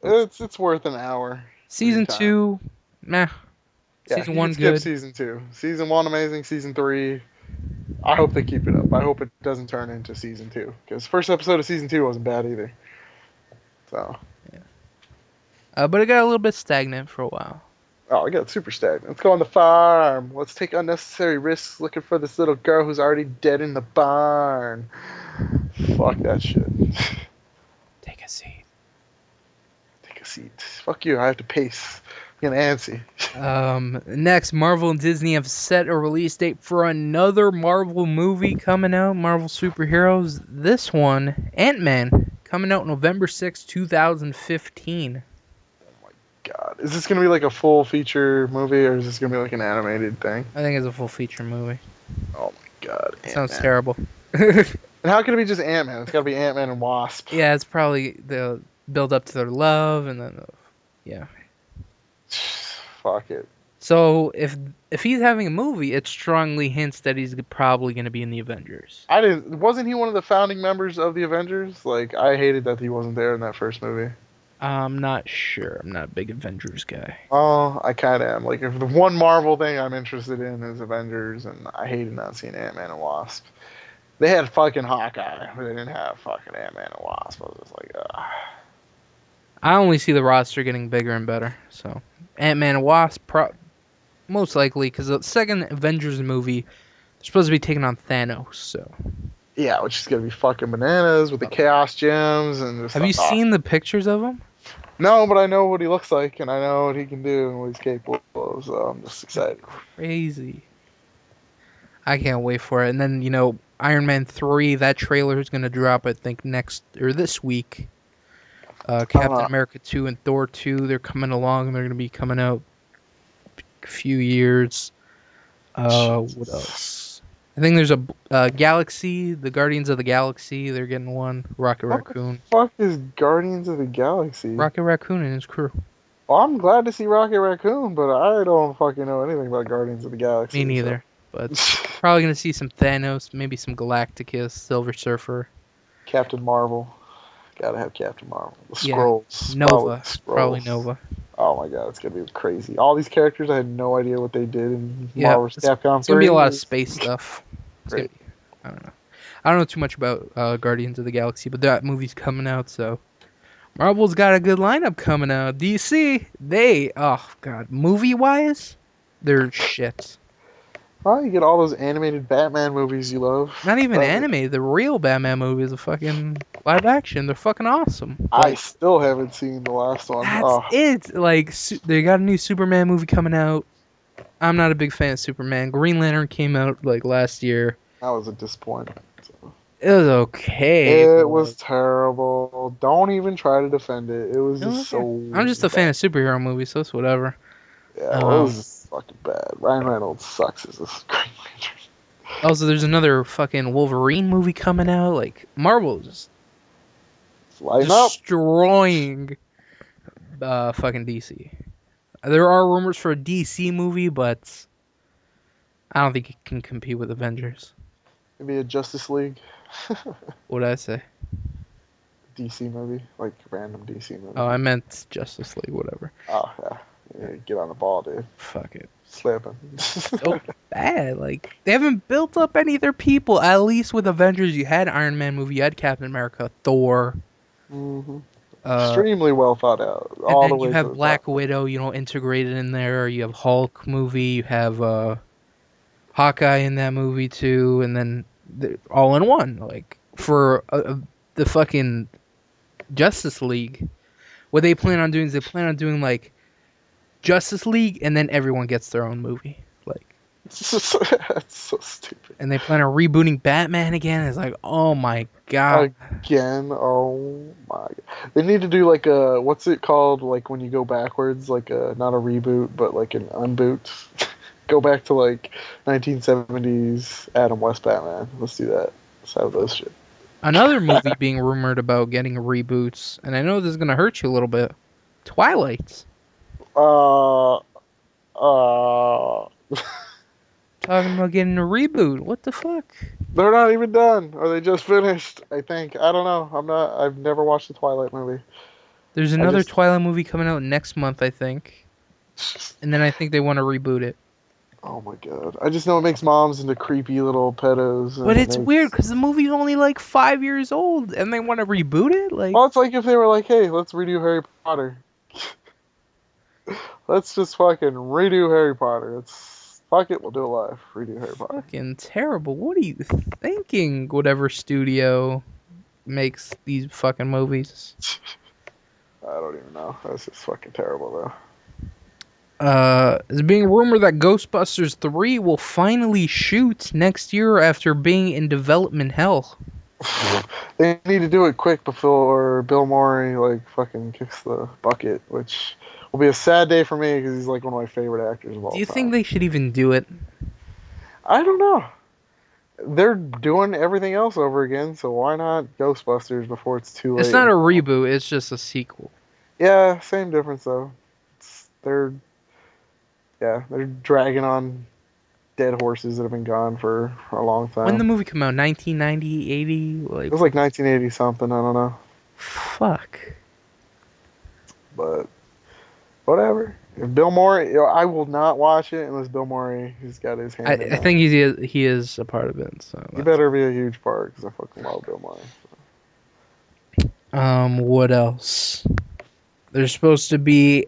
It's worth an hour. Season 2, meh. Season 1 good. Season 2. Season 1 amazing. Season 3. I hope they keep it up. I hope it doesn't turn into season 2 because first episode of season 2 wasn't bad either. So. Yeah. But it got a little bit stagnant for a while. Oh, it got super stagnant. Let's go on the farm. Let's take unnecessary risks looking for this little girl who's already dead in the barn. Fuck that shit. Take a seat. Take a seat. Fuck you. I have to pace. Getting antsy. Next, Marvel and Disney have set a release date for another Marvel movie coming out. Marvel superheroes. This one, Antman, coming out November 6th, 2015. God, is this gonna be like a full feature movie or is this gonna be like an animated thing? I think it's a full feature movie. Oh my God, It sounds Ant-Man. terrible. And how can it be just Ant-Man? It's gotta be Ant-Man and Wasp. Yeah, it's probably the build up to their love, and then yeah. Fuck it. So if he's having a movie, it strongly hints that he's probably going to be in the Avengers. I didn't. Wasn't he one of the founding members of the Avengers? Like, I hated that he wasn't there in that first movie. I'm not sure. I'm not a big Avengers guy. Oh, I kind of am. Like, if the one Marvel thing I'm interested in is Avengers, and I hated not seeing Ant-Man and Wasp. They had fucking Hawkeye, but they didn't have fucking Ant-Man and Wasp. I was just like, ugh. I only see the roster getting bigger and better. So Ant-Man and Wasp, most likely, because the second Avengers movie, they're supposed to be taking on Thanos. So Yeah, which is gonna be fucking bananas with the Chaos Gems and just. have you seen the pictures of him? No, but I know what he looks like, and I know what he can do and what he's capable of. So I'm just excited. Crazy. I can't wait for it. And then Iron Man 3, that trailer is gonna drop. I think next or this week. Captain America 2 and Thor 2, they're coming along. They're going to be coming out a few years. What else? I think there's a Galaxy, the Guardians of the Galaxy. They're getting one. Rocket Raccoon. What the fuck is Guardians of the Galaxy? Rocket Raccoon and his crew. Well, I'm glad to see Rocket Raccoon, but I don't fucking know anything about Guardians of the Galaxy. Me neither. So. But probably going to see some Thanos, maybe some Galacticus, Silver Surfer. Captain Marvel. Gotta have Captain Marvel. The Skrulls. Nova. Probably Nova. Oh my god, it's gonna be crazy. All these characters, I had no idea what they did in Marvel Capcom 3. It's gonna be a lot of space stuff. Great. I don't know. I don't know too much about Guardians of the Galaxy, but that movie's coming out, so Marvel's got a good lineup coming out. DC, oh god, movie-wise, they're shit. Oh, you get all those animated Batman movies you love. Not even animated. The real Batman movies are fucking live action. They're fucking awesome. I still haven't seen the last one. That's it. Like, they got a new Superman movie coming out. I'm not a big fan of Superman. Green Lantern came out, like, last year. That was a disappointment. So. It was okay. It was terrible. Don't even try to defend it. It was just so... I'm just a fan of superhero movies, so it's whatever. Yeah, it was just fucking bad. Ryan Reynolds sucks as this Green Lantern. Also, there's another fucking Wolverine movie coming out. Like, Marvel is destroying fucking DC. There are rumors for a DC movie, but I don't think it can compete with Avengers. Maybe a Justice League. What did I say? DC movie, like random DC movie. Oh, I meant Justice League, whatever. Oh yeah. Yeah, get on the ball, dude. Fuck it. Slipping. So bad. Like, they haven't built up any of their people. At least with Avengers, you had Iron Man movie, you had Captain America, Thor. Mm-hmm. Extremely well thought out. And then you have Black Widow, integrated in there. You have Hulk movie. You have Hawkeye in that movie too. And then all in one. Like, for the fucking Justice League, what they plan on doing is like Justice League, and then everyone gets their own movie. Like, that's so stupid. And they plan on rebooting Batman again. It's like, oh my god. Again, oh my god. They need to do like a, what's it called? Like when you go backwards, like a, not a reboot, but like an unboot. Go back to like 1970s Adam West Batman. Let's do that. Let's have those shit. Another movie being rumored about getting reboots, and I know this is gonna hurt you a little bit. Twilight. Talking about getting a reboot. What the fuck? They're not even done, or they just finished. I think. I don't know. I've never watched the Twilight movie. There's another Twilight movie coming out next month, I think. And then I think they want to reboot it. Oh my god! I just know it makes moms into creepy little pedos. But it's weird because the movie's only like 5 years old, and they want to reboot it. Like, well, it's like if they were like, "Hey, let's redo Harry Potter." Let's just fucking redo Harry Potter. Fuck it, we'll do it live. Redo Harry Potter. Fucking terrible. What are you thinking? Whatever studio makes these fucking movies. I don't even know. That's just fucking terrible, though. It's being rumored that Ghostbusters 3 will finally shoot next year after being in development hell. They need to do it quick before Bill Murray like fucking kicks the bucket, which will be a sad day for me because he's like one of my favorite actors of Do all you think time. they should even do it? I don't know. They're doing everything else over again, so why not Ghostbusters before it's too It's late? not a reboot, it's just a sequel. Yeah, same difference though. They're dragging on dead horses that have been gone for a long When the time. movie come out? 1990, 80? It Like, was like 1980 something, I don't know, fuck. but whatever. If Bill Murray, I will not watch it unless Bill Murray has got his hand in I it. think he is a part of it. So He better be a huge part because I fucking love Bill Murray. what else? There's supposed to be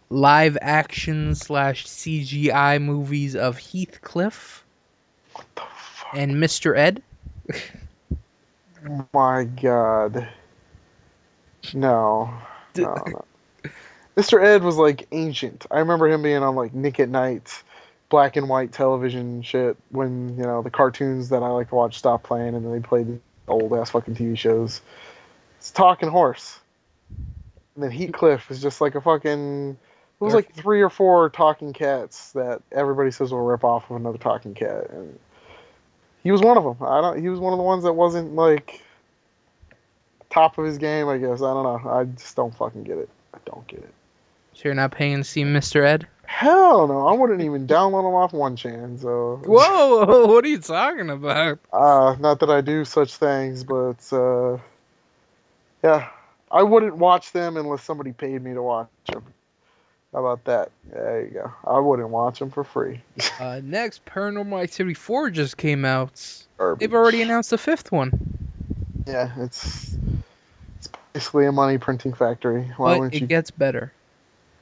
live action / CGI movies of Heathcliff What the fuck? and Mr. Ed. My God. No. No. Mr. Ed was like ancient. I remember him being on like Nick at Night, black and white television shit when, the cartoons that I like to watch stopped playing and then they played the old ass fucking TV shows. It's Talking Horse. And then Heathcliff is just like a fucking. It was like 3 or 4 talking cats that everybody says will rip off of another talking cat, and he was one of them. He was one of the ones that wasn't like top of his game. I guess I don't know. I just don't fucking get it. I don't get it. So you're not paying to see Mr. Ed? Hell no! I wouldn't even download him off 1chan. So. Whoa! What are you talking about? Not that I do such things, but yeah, I wouldn't watch them unless somebody paid me to watch them. How about that? There you go. I wouldn't watch them for free. Next, Paranormal Activity 4 just came out. Garbage. They've already announced the 5th one. Yeah, it's basically a money printing factory. Why But wouldn't it you? gets better.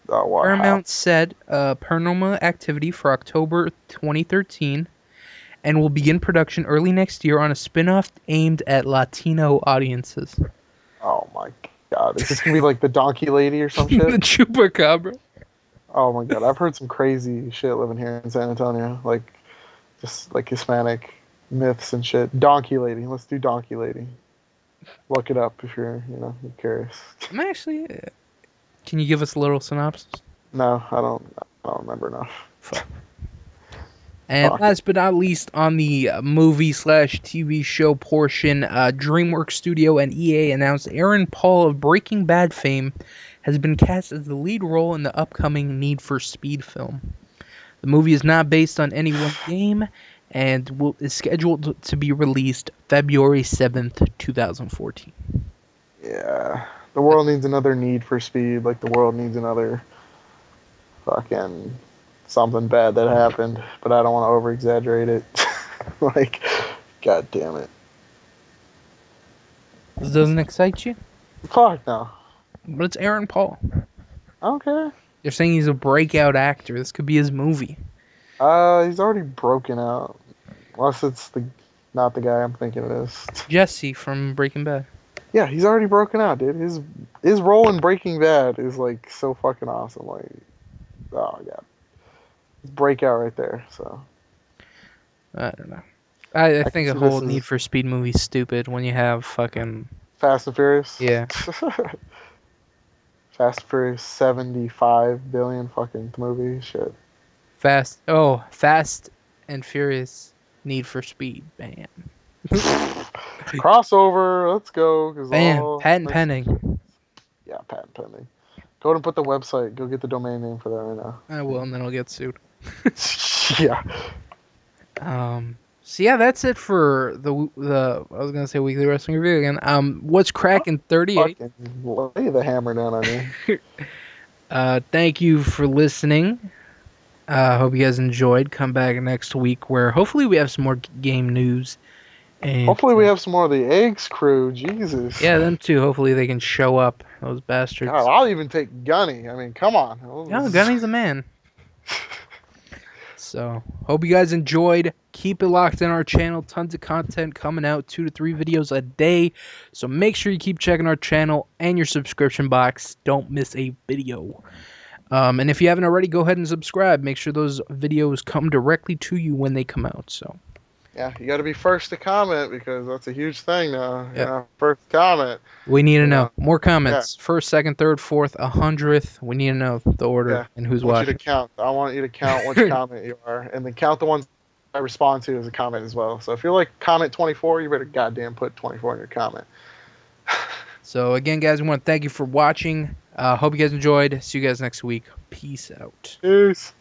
Oh, wow. Paramount said Paranormal Activity for October 2013 and will begin production early next year on a spin-off aimed at Latino audiences. Oh my God! Is this gonna be like the Donkey Lady or some The shit? Chupacabra. Oh my God! I've heard some crazy shit living here in San Antonio, like just like Hispanic myths and shit. Donkey Lady. Let's do Donkey Lady. Look it up if you're curious. I'm actually... Can you give us a little synopsis? No, I don't remember enough. Fuck. And last but not least, on the movie / TV show portion, DreamWorks Studio and EA announced Aaron Paul of Breaking Bad fame has been cast as the lead role in the upcoming Need for Speed film. The movie is not based on any one game and is scheduled to be released February 7th, 2014. Yeah. The world needs another Need for Speed, like the world needs another fucking something bad that happened, but I don't want to over exaggerate it. Like, god damn it. This doesn't excite you? Fuck no. But it's Aaron Paul. I don't care. You're saying he's a breakout actor. This could be his movie. He's already broken out. Unless it's not the guy I'm thinking it is. Jesse from Breaking Bad. Yeah, he's already broken out, dude. His role in Breaking Bad is like so fucking awesome. Like, oh my god, breakout right there. So I don't know. I think a see whole this Need as- for Speed movie's stupid when you have fucking... Fast and Furious. Yeah. Fast and Furious 75 billion fucking movie shit. Fast and Furious Need for Speed. Bam. Crossover, let's go. Bam. Patent pending. Yeah, patent pending. Go ahead and put the website. Go get the domain name for that right now. I will, and then I'll get sued. Yeah. So yeah, that's it for the I was gonna say weekly wrestling review again. What's Crackin 38? Fucking lay the hammer down on me. Thank you for listening. Hope you guys enjoyed. Come back next week where hopefully we have some more game news. And Hopefully we have some more of the Eggs crew. Jesus. yeah, them too. Hopefully they can show up. Those bastards. God, I'll even take Gunny. I mean, come on. No, Gunny's a man. So, hope you guys enjoyed. Keep it locked in our channel. Tons of content coming out, 2 to 3 videos a day. So make sure you keep checking our channel and your subscription box. Don't miss a video. And if you haven't already, go ahead and subscribe. Make sure those videos come directly to you when they come out. So, Yeah, you got to be first to comment because that's a huge thing now. yeah, First comment. we need to You know know, more yeah, comments. First, second, third, fourth, 100th. We need to know the order yeah. and who's I want you to watching. count. I want you to count which comment you are, and then count the ones I respond to as a comment as well. So if you're like comment 24, you better goddamn put 24 in your comment. So again, guys, we want to thank you for watching. Hope you guys enjoyed. See you guys next week. Peace out. Peace.